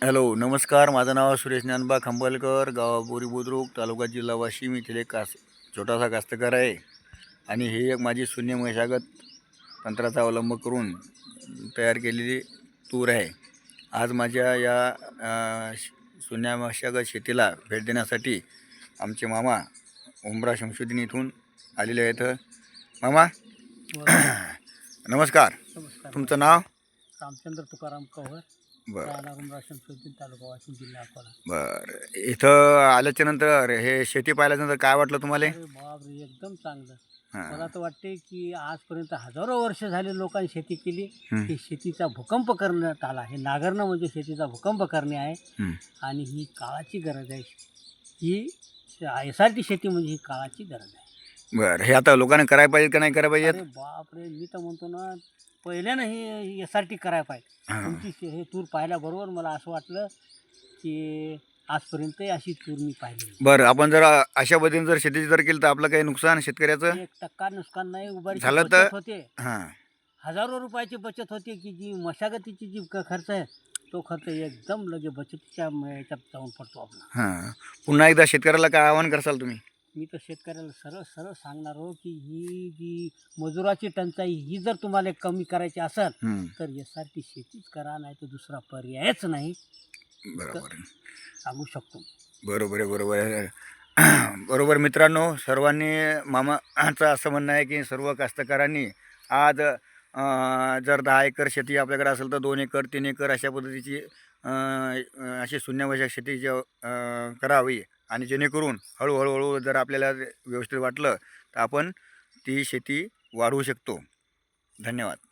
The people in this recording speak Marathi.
हॅलो नमस्कार. माझं नाव सुरेश ज्ञानबा खंबालकर, गाव बोरी बुद्रुक, तालुका जिल्हा वाशिम. इथले एक छोटासा कास्तकार आहे आणि ही एक माझी शून्य मशागत तंत्राचा अवलंब करून तयार केलेली तूर आहे. आज माझ्या या शून्य मशागत शेतीला भेट देण्यासाठी आमचे मामा उमरा शमशुद्दीन इथून आलेले आहेत. मामा नमस्कार. नमस्कार. तुमचं नाव? रामचंद्र तुकाराम कव्हर, बरं तालुका वाशिम जिल्हा अकोला. बरं. इथं आल्याच्या नंतर हे शेती पाहिल्यानंतर काय वाटलं तुम्हाला? अरे बापरे, एकदम चांगलं. हां. मला तर वाटते की आजपर्यंत हजारो वर्ष झाले लोकांनी शेती केली. हं. ही शेतीचा भूकंप करण्यात आला. हे नांगरणं म्हणजे शेतीचा भूकंप करणे आहे हं. आणि ही काळाची गरज आहे. ही यासाठी शेती म्हणजे ही काळाची गरज आहे. बरं. हे आता लोकांनी करायला पाहिजे का नाही करायला पाहिजे? अरे बापरे, मी तर म्हणतो ना, पहिल्यानं ही यासाठी करायला पाहिजे. हां. तुमची हे तूर पाहिल्याबरोबर मला असं वाटलं की आजपर्यंत अशी तूर मी पाहिली नाही. बरं. आपण जर अशा पद्धतीने जर शेती जर केली तर आपलं काही नुकसान शेतकऱ्याचं 1% नुकसान नाही. उभारीची झालं तर? बचत होते. हां. हजारो रुपयाची बचत होते की जी मशागतीची जी खर्च आहे तो खर्च एकदम लगे बचतीच्या याच्यात जाऊन पडतो आपला. हां. पुन्हा एकदा शेतकऱ्याला काय आवाहन करसाल तुम्ही? मी तर शेतकऱ्याला सरळ सरळ सांगणार हो की ही जी मजुराची टंचाई ही जर तुम्हाला कमी करायची असेल हं. तर यासाठी शेतीच करा, नाही तर दुसरा पर्यायच नाही बरोबर आहे. सांगू शकतो. बरोबर आहे. बरोबर आहे. बरोबर मित्रांनो, सर्वांनी मामाचं असं म्हणणं आहे की सर्व कास्तकारांनी आज जर 10 एकर शेती आपल्याकडे असेल तर 2 एकर 3 एकर अशा पद्धतीची अशी शून्यवशक शेती करावी आणि जेणेकरून हळूहळू जर आपल्याला व्यवस्थित वाटलं तर आपण ती शेती वाढवू शकतो. धन्यवाद.